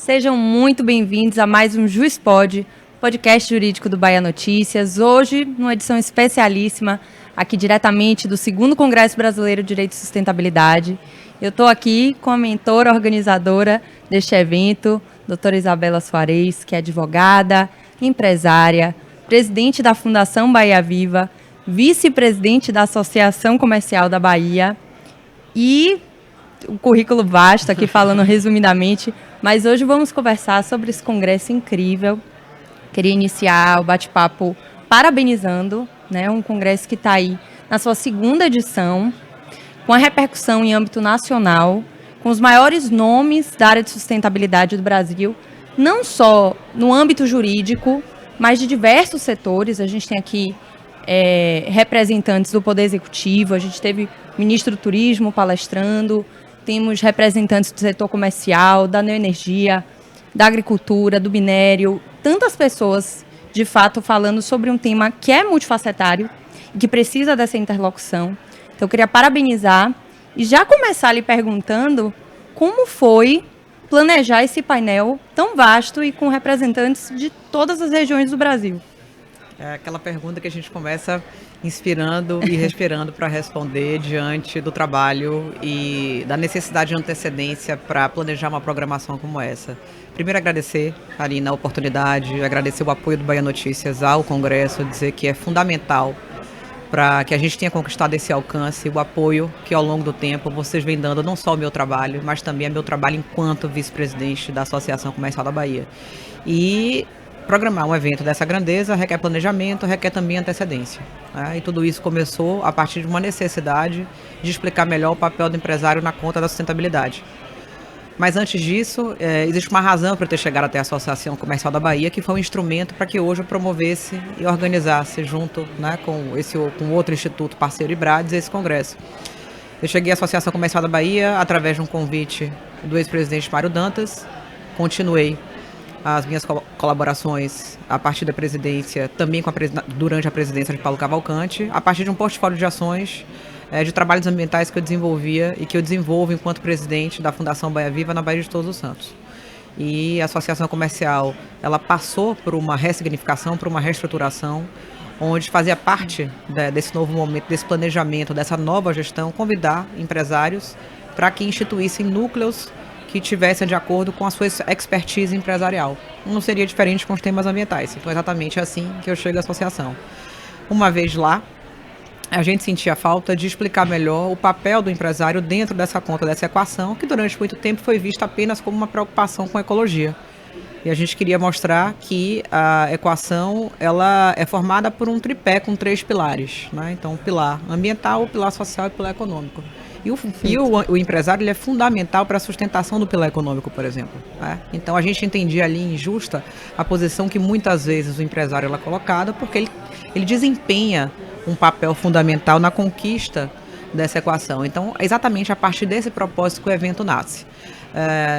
Sejam muito bem-vindos a mais um JuizPod, podcast jurídico do Bahia Notícias. Hoje, numa edição especialíssima, aqui diretamente do 2º Congresso Brasileiro de Direito e Sustentabilidade. Eu estou aqui com a mentora organizadora deste evento, doutora Isabela Soares, que é advogada, empresária, presidente da Fundação Bahia Viva, vice-presidente da Associação Comercial da Bahia e o currículo vasto aqui falando resumidamente, mas hoje vamos conversar sobre esse congresso incrível. Queria iniciar o bate-papo parabenizando, um congresso que está aí na sua 2ª edição, com a repercussão em âmbito nacional, com os maiores nomes da área de sustentabilidade do Brasil, não só no âmbito jurídico, mas de diversos setores. A gente tem aqui representantes do Poder Executivo, a gente teve o ministro do Turismo palestrando, temos representantes do setor comercial, da neoenergia, da agricultura, do minério, tantas pessoas, de fato, falando sobre um tema que é multifacetário e que precisa dessa interlocução. Então, eu queria parabenizar e já começar lhe perguntando como foi planejar esse painel tão vasto e com representantes de todas as regiões do Brasil. É aquela pergunta que a gente começa inspirando e respirando para responder diante do trabalho e da necessidade de antecedência para planejar uma programação como essa. Primeiro, agradecer, Karina, a oportunidade, agradecer o apoio do Bahia Notícias ao Congresso, dizer que é fundamental para que a gente tenha conquistado esse alcance, o apoio que ao longo do tempo vocês vêm dando não só ao meu trabalho, mas também ao meu trabalho enquanto vice-presidente da Associação Comercial da Bahia. E programar um evento dessa grandeza requer planejamento, requer também antecedência. E tudo isso começou a partir de uma necessidade de explicar melhor o papel do empresário na conta da sustentabilidade. Mas antes disso, existe uma razão para eu ter chegado até a Associação Comercial da Bahia, que foi um instrumento para que hoje eu promovesse e organizasse junto com outro instituto parceiro IBRADES esse congresso. Eu cheguei à Associação Comercial da Bahia através de um convite do ex-presidente Mário Dantas, continuei as minhas colaborações a partir da presidência, também durante a presidência de Paulo Cavalcante, a partir de um portfólio de ações de trabalhos ambientais que eu desenvolvia e que eu desenvolvo enquanto presidente da Fundação Bahia Viva na Baía de Todos os Santos. E a Associação Comercial, ela passou por uma ressignificação, por uma reestruturação, onde fazia parte desse novo momento, desse planejamento, dessa nova gestão, convidar empresários para que instituíssem núcleos que tivessem de acordo com a sua expertise empresarial. Não seria diferente com os temas ambientais. Então, é exatamente assim que eu chego à associação. Uma vez lá, a gente sentia falta de explicar melhor o papel do empresário dentro dessa conta, dessa equação, que durante muito tempo foi vista apenas como uma preocupação com a ecologia. E a gente queria mostrar que a equação ela é formada por um tripé com 3 pilares. Então, o pilar ambiental, o pilar social e o pilar econômico. E o empresário ele é fundamental para a sustentação do pilar econômico, por exemplo. Então, a gente entendia ali injusta a posição que muitas vezes o empresário é colocado, porque ele desempenha um papel fundamental na conquista dessa equação. Então, é exatamente a partir desse propósito que o evento nasce.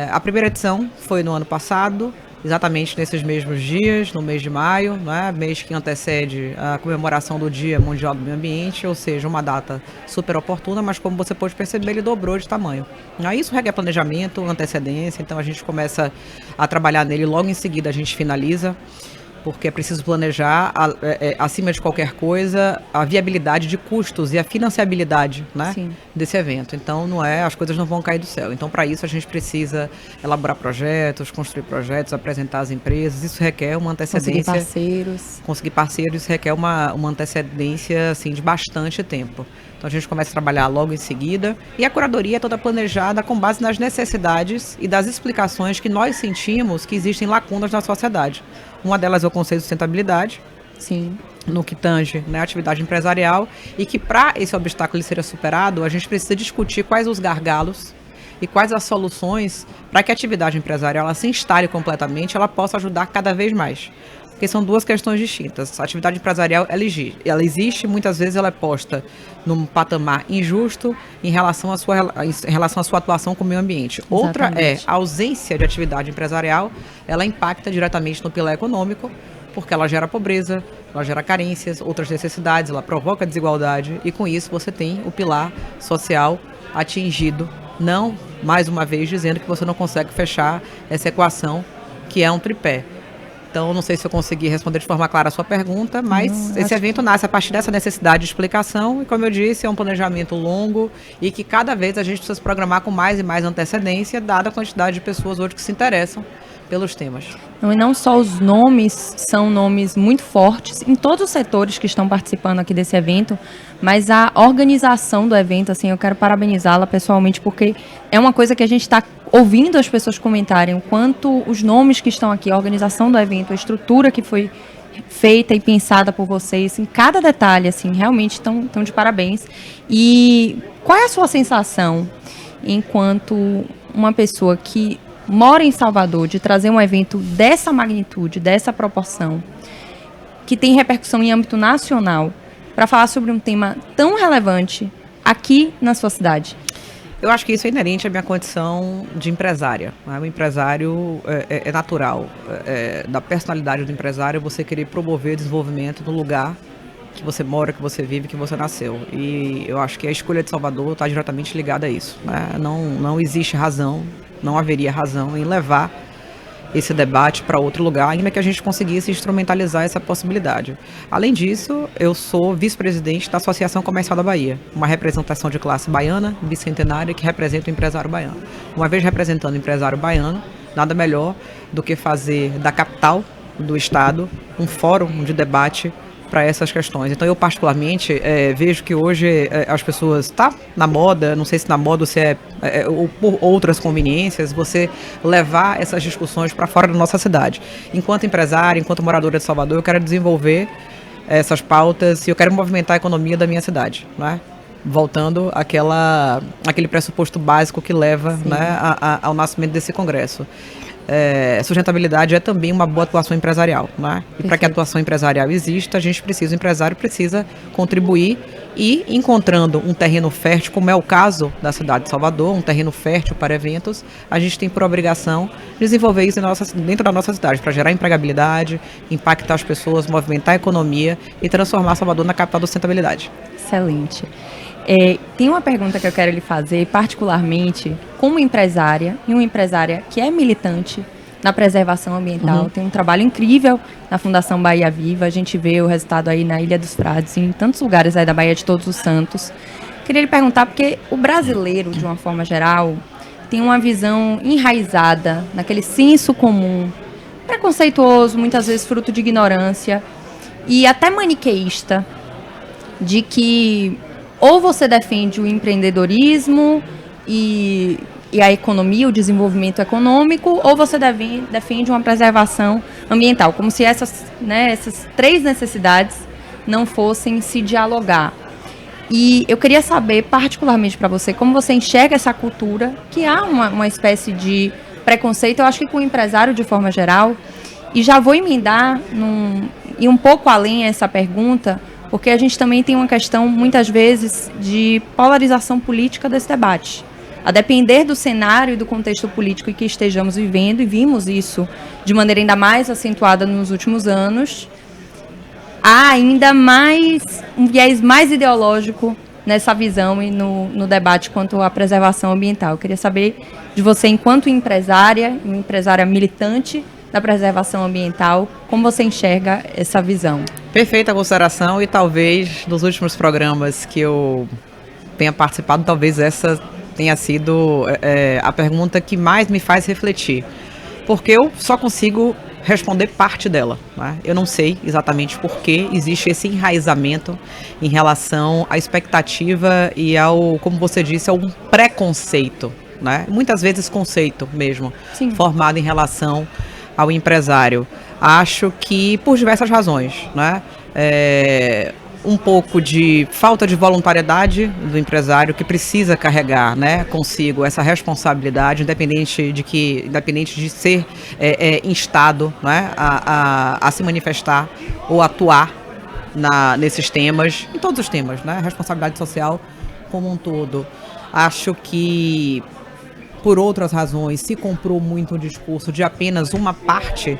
A primeira edição foi no ano passado, exatamente nesses mesmos dias, no mês de maio, mês que antecede a comemoração do Dia Mundial do Meio Ambiente, ou seja, uma data super oportuna, mas como você pode perceber, ele dobrou de tamanho. Isso requer planejamento, antecedência, então a gente começa a trabalhar nele, logo em seguida a gente finaliza, porque é preciso planejar, acima de qualquer coisa, a viabilidade de custos e a financiabilidade desse evento. Então, as coisas não vão cair do céu. Então, para isso, a gente precisa elaborar projetos, construir projetos, apresentar as empresas. Isso requer uma antecedência. Conseguir parceiros requer uma antecedência assim, de bastante tempo. Então, a gente começa a trabalhar logo em seguida. E a curadoria é toda planejada com base nas necessidades e das explicações que nós sentimos que existem lacunas na sociedade. Uma delas é o conceito de sustentabilidade, no que tange a atividade empresarial, e que para esse obstáculo seja superado, a gente precisa discutir quais os gargalos e quais as soluções para que a atividade empresarial ela se instale completamente, ela possa ajudar cada vez mais. Porque são duas questões distintas. A atividade empresarial, ela existe, muitas vezes ela é posta num patamar injusto em relação à sua atuação com o meio ambiente. Outra é a ausência de atividade empresarial, ela impacta diretamente no pilar econômico, porque ela gera pobreza, ela gera carências, outras necessidades, ela provoca desigualdade, e com isso você tem o pilar social atingido Não, mais uma vez, dizendo que você não consegue fechar essa equação, que é um tripé. Então, não sei se eu consegui responder de forma clara a sua pergunta, mas esse evento nasce a partir dessa necessidade de explicação e, como eu disse, é um planejamento longo e que cada vez a gente precisa se programar com mais e mais antecedência, dada a quantidade de pessoas hoje que se interessam pelos temas. Não, e não só os nomes são nomes muito fortes em todos os setores que estão participando aqui desse evento, mas a organização do evento, assim, eu quero parabenizá-la pessoalmente, porque é uma coisa que a gente está ouvindo as pessoas comentarem, o quanto os nomes que estão aqui, a organização do evento, a estrutura que foi feita e pensada por vocês, em cada detalhe, assim, realmente estão de parabéns. E qual é a sua sensação enquanto uma pessoa que mora em Salvador, de trazer um evento dessa magnitude, dessa proporção, que tem repercussão em âmbito nacional, para falar sobre um tema tão relevante aqui na sua cidade? Eu acho que isso é inerente à minha condição de empresária. Né? O empresário é natural. Da personalidade do empresário, você querer promover desenvolvimento no lugar que você mora, que você vive, que você nasceu. E eu acho que a escolha de Salvador está diretamente ligada a isso. Né? Não existe razão, não haveria razão em levar esse debate para outro lugar, ainda que a gente conseguisse instrumentalizar essa possibilidade. Além disso, eu sou vice-presidente da Associação Comercial da Bahia, uma representação de classe baiana, bicentenária, que representa o empresário baiano. Uma vez representando o empresário baiano, nada melhor do que fazer da capital do estado um fórum de debate para essas questões. Então eu particularmente vejo que hoje as pessoas, está na moda, não sei se na moda ou se ou por outras conveniências, você levar essas discussões para fora da nossa cidade. Enquanto empresária, enquanto moradora de Salvador, eu quero desenvolver essas pautas e eu quero movimentar a economia da minha cidade, né? Voltando àquele pressuposto básico que leva, né, ao nascimento desse congresso. Sustentabilidade é também uma boa atuação empresarial, né? E para que a atuação empresarial exista, o empresário precisa contribuir e encontrando um terreno fértil, como é o caso da cidade de Salvador, um terreno fértil para eventos, a gente tem por obrigação desenvolver isso dentro da nossa cidade, para gerar empregabilidade, impactar as pessoas, movimentar a economia e transformar Salvador na capital da sustentabilidade. Excelente. Tem uma pergunta que eu quero lhe fazer, particularmente como empresária, e uma empresária que é militante na preservação ambiental. Tem um trabalho incrível na Fundação Bahia Viva, a gente vê o resultado aí na Ilha dos Frades, em tantos lugares aí da Bahia de Todos os Santos. Queria lhe perguntar, porque o brasileiro, de uma forma geral, tem uma visão enraizada naquele senso comum, preconceituoso, muitas vezes fruto de ignorância, e até maniqueísta, de que ou você defende o empreendedorismo e a economia, o desenvolvimento econômico, ou você defende uma preservação ambiental, como se essas três necessidades não fossem se dialogar. E eu queria saber, particularmente para você, como você enxerga essa cultura, que há uma espécie de preconceito, eu acho que com o empresário de forma geral, e já vou emendar e um pouco além essa pergunta, porque a gente também tem uma questão, muitas vezes, de polarização política desse debate. A depender do cenário e do contexto político em que estejamos vivendo, e vimos isso de maneira ainda mais acentuada nos últimos anos, há ainda mais um viés mais ideológico nessa visão e no debate quanto à preservação ambiental. Eu queria saber de você, enquanto empresária, uma empresária militante da preservação ambiental, como você enxerga essa visão? Perfeita consideração, e talvez nos últimos programas que eu tenha participado, talvez essa tenha sido a pergunta que mais me faz refletir, porque eu só consigo responder parte dela, né? Eu não sei exatamente por que existe esse enraizamento em relação à expectativa e ao, como você disse, ao preconceito, né? Muitas vezes conceito mesmo, sim, formado em relação ao empresário. Acho que por diversas razões, né? Um pouco de falta de voluntariedade do empresário, que precisa carregar, né, consigo essa responsabilidade, independente de ser instado, né, a se manifestar ou atuar nesses temas, em todos os temas, né, responsabilidade social como um todo. Acho que por outras razões se comprou muito o discurso de apenas uma parte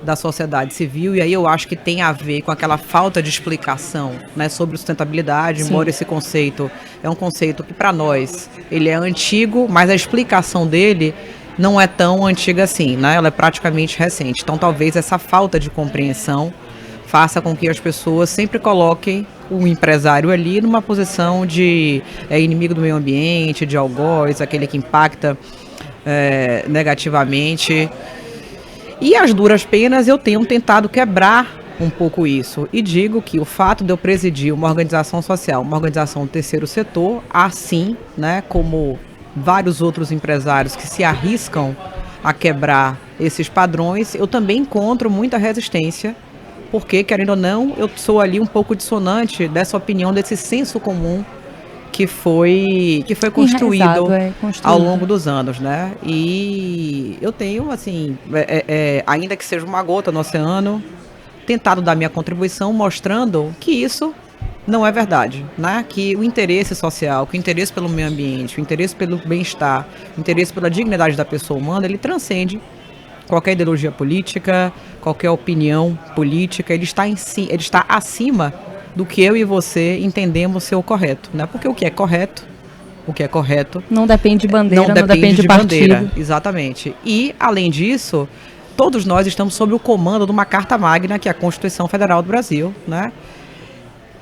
da sociedade civil, e aí eu acho que tem a ver com aquela falta de explicação, né, sobre sustentabilidade, embora esse conceito é um conceito que para nós ele é antigo, mas a explicação dele não é tão antiga assim, né? Ela é praticamente recente. Então talvez essa falta de compreensão faça com que as pessoas sempre coloquem o empresário ali numa posição de inimigo do meio ambiente, de algoz, aquele que impacta negativamente. E as duras penas eu tenho tentado quebrar um pouco isso. E digo que o fato de eu presidir uma organização social, uma organização do terceiro setor, assim, né, como vários outros empresários que se arriscam a quebrar esses padrões, eu também encontro muita resistência, porque, querendo ou não, eu sou ali um pouco dissonante dessa opinião, desse senso comum que foi construído ao longo dos anos, né? E eu tenho, assim, ainda que seja uma gota no oceano, tentado dar minha contribuição mostrando que isso não é verdade, né? Que o interesse social, que o interesse pelo meio ambiente, o interesse pelo bem-estar, o interesse pela dignidade da pessoa humana, ele transcende qualquer ideologia política, qualquer opinião política, ele está acima do que eu e você entendemos ser o correto, né? Porque o que é correto não depende de bandeira, não depende de bandeira, exatamente. E, além disso, todos nós estamos sob o comando de uma Carta Magna, que é a Constituição Federal do Brasil, né?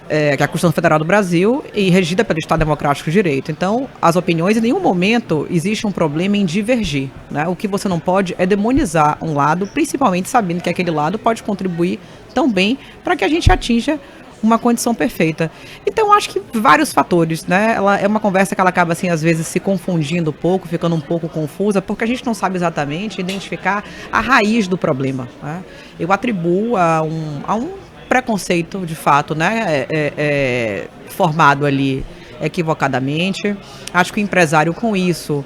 Que é a Constituição Federal do Brasil e regida pelo Estado Democrático de Direito. Então, as opiniões, em nenhum momento existe um problema em divergir, né? O que você não pode é demonizar um lado, principalmente sabendo que aquele lado pode contribuir tão bem para que a gente atinja uma condição perfeita. Então, acho que vários fatores, né? Ela é uma conversa que ela acaba, assim, às vezes se confundindo um pouco, ficando um pouco confusa, porque a gente não sabe exatamente identificar a raiz do problema, né? Eu atribuo a um preconceito, de fato, né? Formado ali equivocadamente. Acho que o empresário, com isso,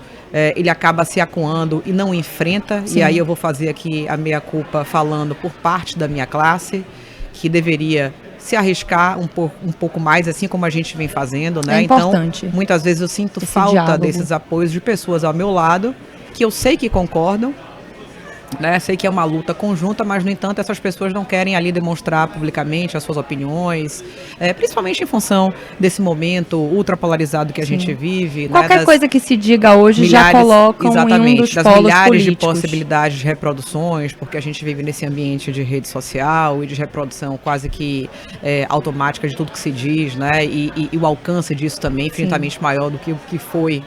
ele acaba se acuando e não enfrenta. Sim. E aí eu vou fazer aqui a meia-culpa falando por parte da minha classe, que deveria se arriscar um pouco mais, assim como a gente vem fazendo, né? É importante. Então, muitas vezes eu sinto falta desses apoios de pessoas ao meu lado, que eu sei que concordam, né? Sei que é uma luta conjunta, mas, no entanto, essas pessoas não querem ali demonstrar publicamente as suas opiniões, principalmente em função desse momento ultrapolarizado que a gente vive. Qualquer coisa que se diga hoje já colocam em um dos das polos milhares políticos. De possibilidades de reproduções, porque a gente vive nesse ambiente de rede social e de reprodução quase que automática de tudo que se diz, né? E o alcance disso também infinitamente maior do que o que foi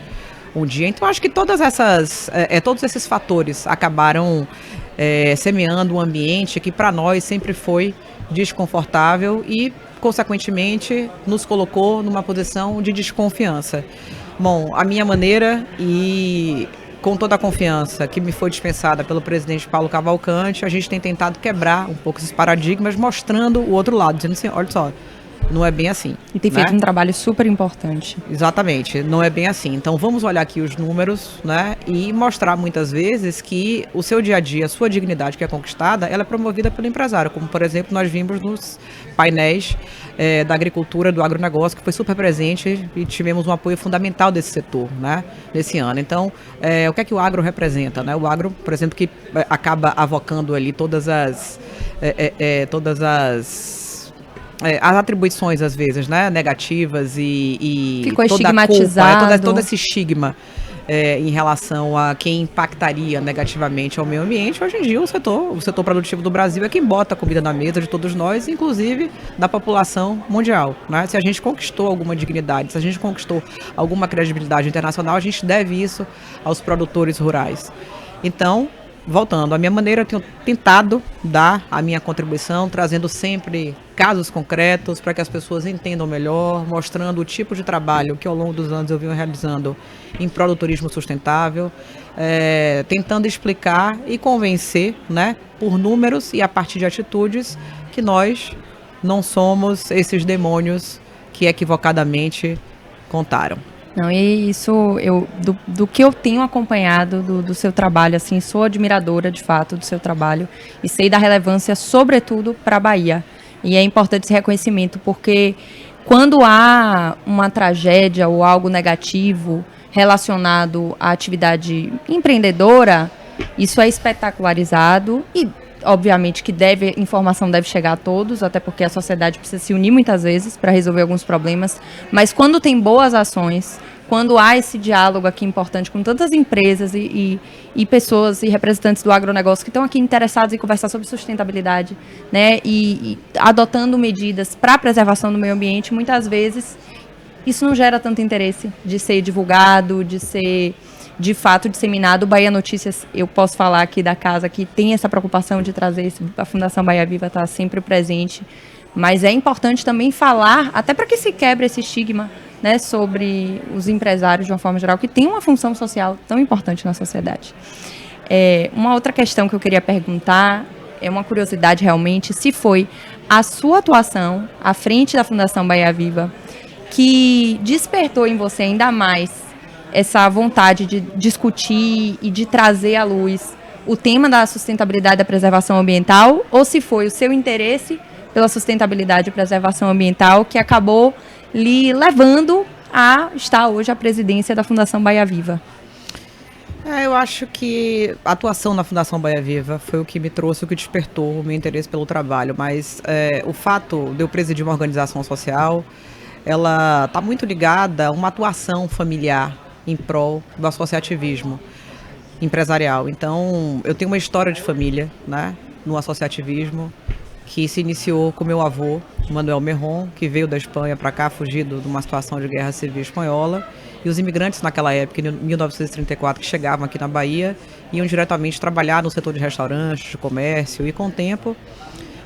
um dia. Então, acho que todos esses fatores acabaram semeando um ambiente que para nós sempre foi desconfortável e, consequentemente, nos colocou numa posição de desconfiança. Bom, a minha maneira, e com toda a confiança que me foi dispensada pelo presidente Paulo Cavalcante, a gente tem tentado quebrar um pouco esses paradigmas, mostrando o outro lado, dizendo assim, olha só, não é bem assim. E tem feito um trabalho super importante. Exatamente, não é bem assim. Então vamos olhar aqui os números, né, e mostrar muitas vezes que o seu dia a dia, a sua dignidade que é conquistada, ela é promovida pelo empresário. Como, por exemplo, nós vimos nos painéis da agricultura, do agronegócio, que foi super presente e tivemos um apoio fundamental desse setor, né, nesse ano. Então, o que é que o agro representa, né? O agro, por exemplo, que acaba avocando ali todas as atribuições, às vezes, né, negativas e ficou toda estigmatizado. A culpa, todo esse estigma em relação a quem impactaria negativamente ao meio ambiente. Hoje em dia, o setor produtivo do Brasil é quem bota a comida na mesa de todos nós, inclusive da população mundial, né? Se a gente conquistou alguma dignidade, se a gente conquistou alguma credibilidade internacional, a gente deve isso aos produtores rurais. Então, voltando, a minha maneira, eu tenho tentado dar a minha contribuição, trazendo sempre casos concretos para que as pessoas entendam melhor, mostrando o tipo de trabalho que ao longo dos anos eu venho realizando em prol do turismo sustentável, tentando explicar e convencer, né, por números e a partir de atitudes, que nós não somos esses demônios que equivocadamente contaram. Não, e isso, do que eu tenho acompanhado do seu trabalho, assim, sou admiradora, de fato, do seu trabalho e sei da relevância, sobretudo, para a Bahia. E é importante esse reconhecimento, porque quando há uma tragédia ou algo negativo relacionado à atividade empreendedora, isso é espetacularizado e obviamente que informação deve chegar a todos, até porque a sociedade precisa se unir muitas vezes para resolver alguns problemas, mas quando tem boas ações, quando há esse diálogo aqui importante com tantas empresas e pessoas e representantes do agronegócio que estão aqui interessados em conversar sobre sustentabilidade, né, e adotando medidas para a preservação do meio ambiente, muitas vezes isso não gera tanto interesse de ser divulgado, de ser de fato disseminado. O Bahia Notícias, eu posso falar aqui da casa que tem essa preocupação de trazer isso, a Fundação Bahia Viva está sempre presente, mas é importante também falar, até para que se quebre esse estigma, né, sobre os empresários de uma forma geral, que tem uma função social tão importante na sociedade. Uma outra questão que eu queria perguntar, é uma curiosidade realmente, se foi a sua atuação à frente da Fundação Bahia Viva que despertou em você ainda mais essa vontade de discutir e de trazer à luz o tema da sustentabilidade e da preservação ambiental, ou se foi o seu interesse pela sustentabilidade e preservação ambiental que acabou lhe levando a estar hoje à presidência da Fundação Bahia Viva. Eu acho que a atuação na Fundação Bahia Viva foi o que me trouxe, o que despertou o meu interesse pelo trabalho, mas o fato de eu presidir uma organização social, ela está muito ligada a uma atuação familiar em prol do associativismo empresarial. Então, eu tenho uma história de família, né, no associativismo, que se iniciou com meu avô, Manuel Merron, que veio da Espanha para cá, fugido de uma situação de guerra civil espanhola, e os imigrantes naquela época, em 1934, que chegavam aqui na Bahia, iam diretamente trabalhar no setor de restaurantes, de comércio, e com o tempo,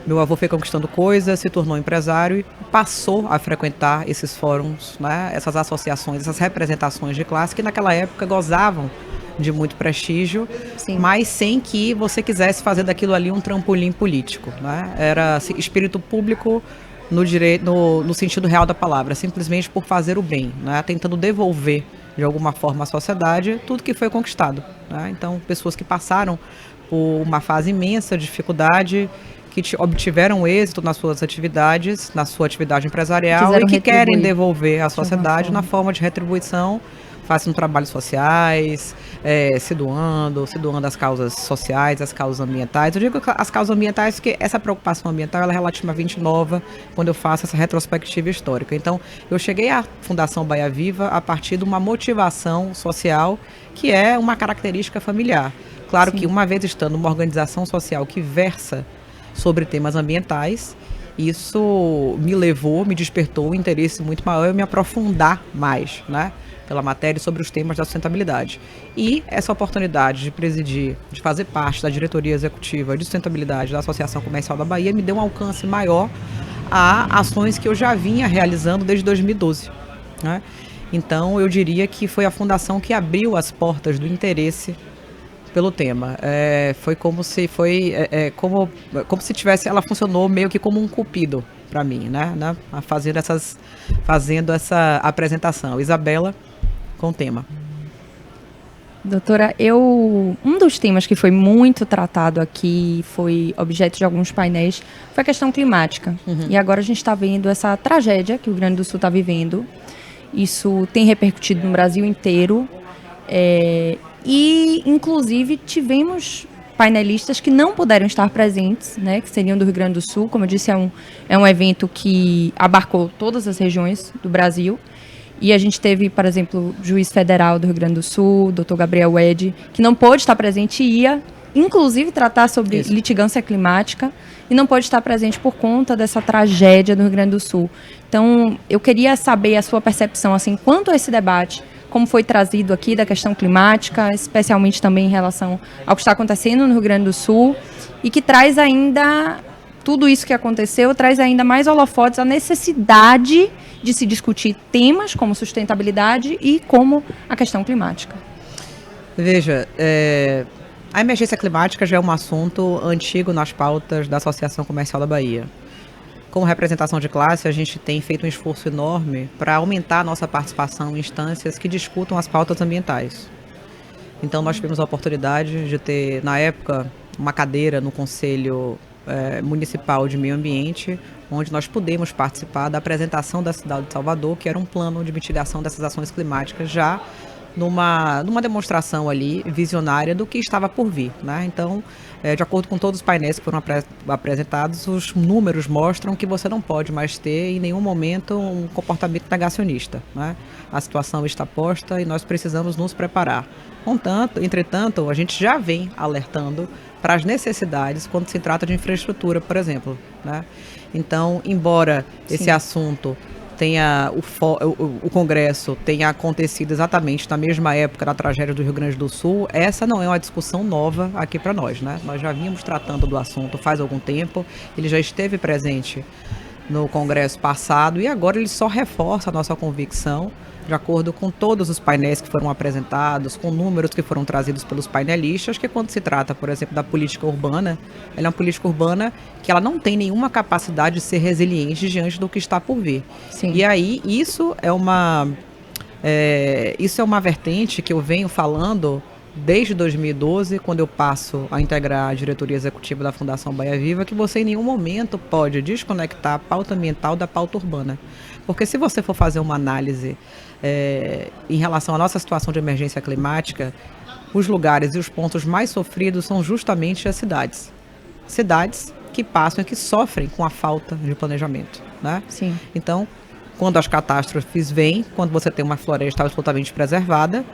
meu avô foi conquistando coisas, se tornou empresário e passou a frequentar esses fóruns, né, essas associações, essas representações de classe que naquela época gozavam de muito prestígio, sim, mas sem que você quisesse fazer daquilo ali um trampolim político, né? Era espírito público no sentido real da palavra, simplesmente por fazer o bem, né? Tentando devolver de alguma forma à sociedade tudo que foi conquistado, né? Então, pessoas que passaram por uma fase imensa de dificuldade, que obtiveram êxito nas suas atividades, na sua atividade empresarial e que querem devolver à sociedade na forma de retribuição, fazendo trabalhos sociais, se doando às causas sociais, às causas ambientais. Eu digo as causas ambientais porque essa preocupação ambiental ela é relativamente nova quando eu faço essa retrospectiva histórica. Então, eu cheguei à Fundação Bahia Viva a partir de uma motivação social que é uma característica familiar. Claro, sim, que uma vez estando numa organização social que versa sobre temas ambientais, isso me despertou um interesse muito maior em me aprofundar mais, né, pela matéria sobre os temas da sustentabilidade. E essa oportunidade de presidir, de fazer parte da diretoria executiva de sustentabilidade da Associação Comercial da Bahia me deu um alcance maior a ações que eu já vinha realizando desde 2012, né? Então, eu diria que foi a fundação que abriu as portas do interesse pelo tema. Foi como se como se tivesse, ela funcionou meio que como um cupido para mim, né? Fazendo essa apresentação. Isabela, com o tema. Doutora, um dos temas que foi muito tratado aqui, foi objeto de alguns painéis, foi a questão climática. Uhum. E agora a gente está vendo essa tragédia que o Rio Grande do Sul está vivendo. Isso tem repercutido no Brasil inteiro. E, inclusive, tivemos painelistas que não puderam estar presentes, né, que seriam do Rio Grande do Sul. Como eu disse, é um evento que abarcou todas as regiões do Brasil. E a gente teve, por exemplo, o juiz federal do Rio Grande do Sul, Dr. Gabriel Wedde, que não pôde estar presente e ia, inclusive, tratar sobre litigância climática e não pôde estar presente por conta dessa tragédia do Rio Grande do Sul. Então, eu queria saber a sua percepção, assim, quanto a esse debate, como foi trazido aqui da questão climática, especialmente também em relação ao que está acontecendo no Rio Grande do Sul, e que traz ainda, tudo isso que aconteceu, traz ainda mais holofotes a necessidade de se discutir temas como sustentabilidade e como a questão climática. Veja, a emergência climática já é um assunto antigo nas pautas da Associação Comercial da Bahia. Como representação de classe, a gente tem feito um esforço enorme para aumentar a nossa participação em instâncias que discutam as pautas ambientais. Então, nós tivemos a oportunidade de ter, na época, uma cadeira no Conselho Municipal de Meio Ambiente, onde nós pudemos participar da apresentação da cidade de Salvador, que era um plano de mitigação dessas ações climáticas já numa demonstração ali visionária do que estava por vir, né? Então, de acordo com todos os painéis que foram apresentados, os números mostram que você não pode mais ter em nenhum momento um comportamento negacionista, né? A situação está posta e nós precisamos nos preparar. Entretanto, a gente já vem alertando para as necessidades quando se trata de infraestrutura, por exemplo, né? Então, embora esse assunto o Congresso tenha acontecido exatamente na mesma época da tragédia do Rio Grande do Sul, essa não é uma discussão nova aqui para nós, né? Nós já vínhamos tratando do assunto faz algum tempo, ele já esteve presente no Congresso passado e agora ele só reforça a nossa convicção, de acordo com todos os painéis que foram apresentados, com números que foram trazidos pelos painelistas, que quando se trata, por exemplo, da política urbana, ela é uma política urbana que ela não tem nenhuma capacidade de ser resiliente diante do que está por vir. Sim. E aí, isso é uma vertente que eu venho falando desde 2012, quando eu passo a integrar a diretoria executiva da Fundação Bahia Viva, que você em nenhum momento pode desconectar a pauta ambiental da pauta urbana. Porque se você for fazer uma análise em relação à nossa situação de emergência climática, os lugares e os pontos mais sofridos são justamente as cidades. Cidades que passam e que sofrem com a falta de planejamento, né? Sim. Então, quando as catástrofes vêm, quando você tem uma floresta absolutamente preservada,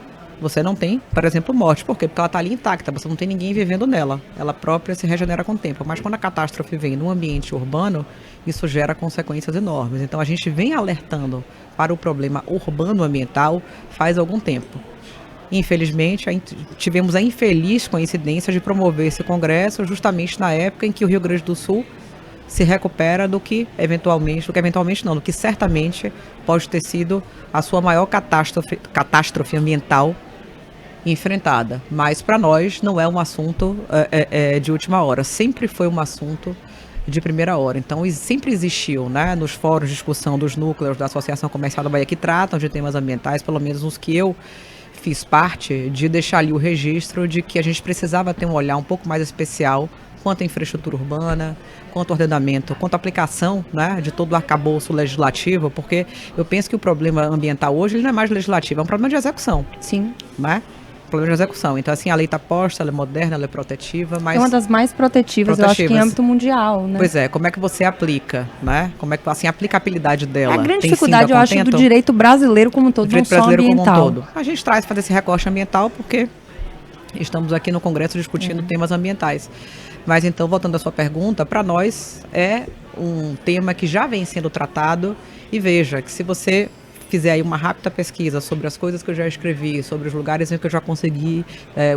você não tem, por exemplo, morte. Por quê? Porque ela está ali intacta, você não tem ninguém vivendo nela. Ela própria se regenera com o tempo. Mas quando a catástrofe vem no ambiente urbano, isso gera consequências enormes. Então a gente vem alertando para o problema urbano-ambiental faz algum tempo. Infelizmente, tivemos a infeliz coincidência de promover esse congresso justamente na época em que o Rio Grande do Sul se recupera do que certamente pode ter sido a sua maior catástrofe ambiental enfrentada. Mas para nós não é um assunto de última hora, sempre foi um assunto de primeira hora. Então sempre existiu, né, nos fóruns de discussão dos núcleos da Associação Comercial da Bahia que tratam de temas ambientais, pelo menos os que eu fiz parte, de deixar ali o registro de que a gente precisava ter um olhar um pouco mais especial quanto à infraestrutura urbana, quanto ao ordenamento, quanto à aplicação, né, de todo o arcabouço legislativo, porque eu penso que o problema ambiental hoje ele não é mais legislativo, é um problema de execução. Sim. Né? Problema de execução. Então, assim, a lei está posta, ela é moderna, ela é protetiva, mas... É uma das mais protetivas, eu acho que em âmbito mundial, né? Pois é, como é que você aplica, né? Como é que, assim, a aplicabilidade dela... A grande dificuldade, eu acho, do direito brasileiro como um todo, não só ambiental. A gente traz para esse recorte ambiental porque estamos aqui no Congresso discutindo temas ambientais. Mas então, voltando à sua pergunta, para nós é um tema que já vem sendo tratado e veja que se você fizer aí uma rápida pesquisa sobre as coisas que eu já escrevi, sobre os lugares em que eu já consegui,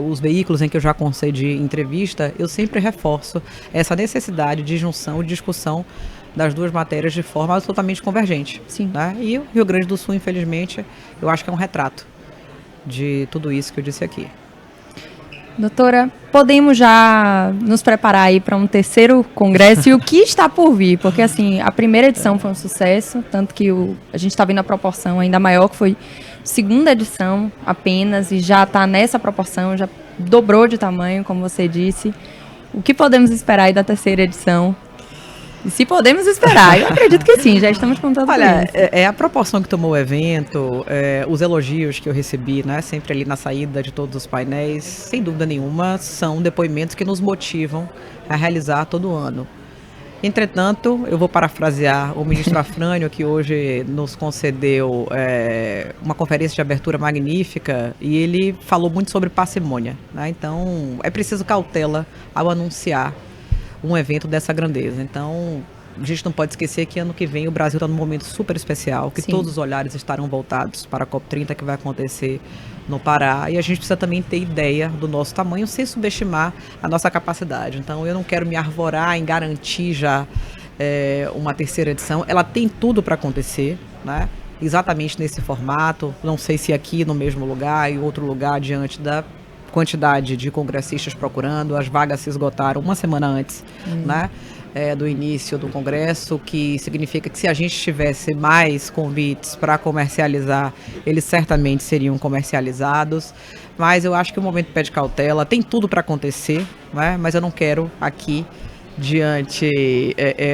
os veículos em que eu já concedi entrevista, eu sempre reforço essa necessidade de junção e discussão das duas matérias de forma absolutamente convergente. Sim. Né? E o Rio Grande do Sul, infelizmente, eu acho que é um retrato de tudo isso que eu disse aqui. Doutora, podemos já nos preparar aí para um terceiro congresso e o que está por vir? Porque, assim, a primeira edição foi um sucesso, tanto que a gente está vendo a proporção ainda maior, que foi segunda edição apenas, e já está nessa proporção, já dobrou de tamanho, como você disse. O que podemos esperar aí da terceira edição? E se podemos esperar, eu acredito que sim, já estamos contando com isso. Olha, a proporção que tomou o evento, os elogios que eu recebi, né, sempre ali na saída de todos os painéis, sem dúvida nenhuma, são depoimentos que nos motivam a realizar todo ano. Entretanto, eu vou parafrasear o ministro Afrânio, que hoje nos concedeu uma conferência de abertura magnífica, e ele falou muito sobre parcimônia, né? Então, é preciso cautela ao anunciar um evento dessa grandeza. Então, a gente não pode esquecer que ano que vem o Brasil está num momento super especial, que Sim. todos os olhares estarão voltados para a COP30 que vai acontecer no Pará, e a gente precisa também ter ideia do nosso tamanho sem subestimar a nossa capacidade. Então, eu não quero me arvorar em garantir já uma terceira edição. Ela tem tudo para acontecer, né? Exatamente nesse formato, não sei se aqui no mesmo lugar, em outro lugar, diante da quantidade de congressistas procurando, as vagas se esgotaram uma semana antes, né, do início do congresso, que significa que se a gente tivesse mais convites para comercializar, eles certamente seriam comercializados, mas eu acho que o momento pede cautela, tem tudo para acontecer, né, mas eu não quero aqui, diante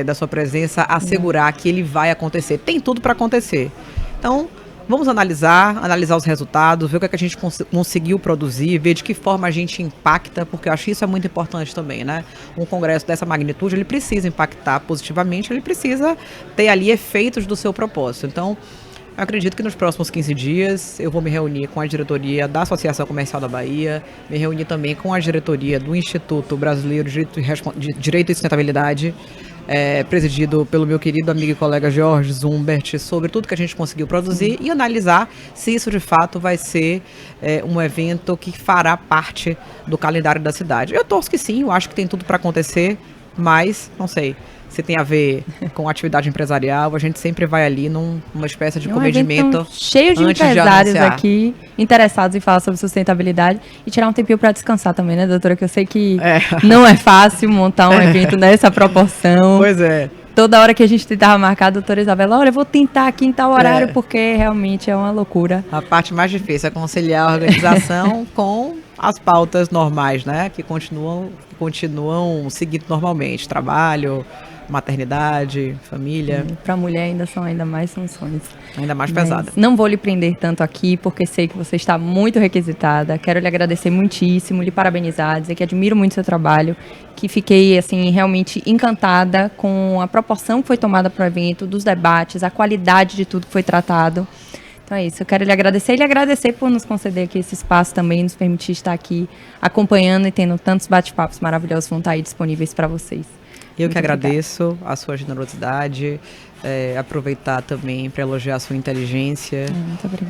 da sua presença, assegurar que ele vai acontecer. Tem tudo para acontecer. Então, Vamos analisar os resultados, ver o que a gente conseguiu produzir, ver de que forma a gente impacta, porque eu acho que isso é muito importante também, né? Um congresso dessa magnitude, ele precisa impactar positivamente, ele precisa ter ali efeitos do seu propósito. Então, eu acredito que nos próximos 15 dias eu vou me reunir com a diretoria da Associação Comercial da Bahia, me reunir também com a diretoria do Instituto Brasileiro de Direito e Sustentabilidade, presidido pelo meu querido amigo e colega Jorge Zumbert, sobre tudo que a gente conseguiu produzir e analisar se isso de fato vai ser um evento que fará parte do calendário da cidade. Eu torço que sim, eu acho que tem tudo para acontecer, mas não sei. Se tem a ver com atividade empresarial, a gente sempre vai ali numa espécie de comedimento cheio de empresários aqui interessados em falar sobre sustentabilidade e tirar um tempinho para descansar também, né, doutora? Que eu sei que não é fácil montar um evento nessa proporção. Pois é. Toda hora que a gente tentava marcar, a doutora Isabela, olha, eu vou tentar aqui em tal horário, porque realmente é uma loucura. A parte mais difícil é conciliar a organização com as pautas normais, né? Que continuam seguindo normalmente. Trabalho, maternidade, família. Para a mulher ainda são ainda mais funções. Ainda mais pesada. Não vou lhe prender tanto aqui, porque sei que você está muito requisitada. Quero lhe agradecer muitíssimo, lhe parabenizar, dizer que admiro muito o seu trabalho, que fiquei, assim, realmente encantada com a proporção que foi tomada para o evento, dos debates, a qualidade de tudo que foi tratado. Então é isso, eu quero lhe agradecer e lhe agradecer por nos conceder aqui esse espaço também, nos permitir estar aqui acompanhando e tendo tantos bate-papos maravilhosos que vão estar aí disponíveis para vocês. Eu que agradeço a sua generosidade, aproveitar também para elogiar a sua inteligência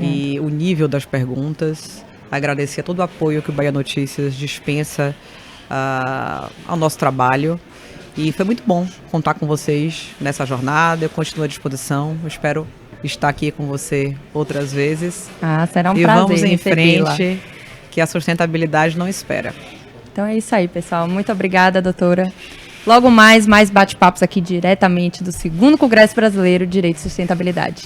e o nível das perguntas, agradecer a todo o apoio que o Bahia Notícias dispensa ao nosso trabalho. E foi muito bom contar com vocês nessa jornada, eu continuo à disposição, eu espero estar aqui com você outras vezes. Será um prazer. E vamos em frente, que a sustentabilidade não espera. Então é isso aí, pessoal. Muito obrigada, doutora. Logo mais bate-papos aqui diretamente do 2º Congresso Brasileiro de Direito e Sustentabilidade.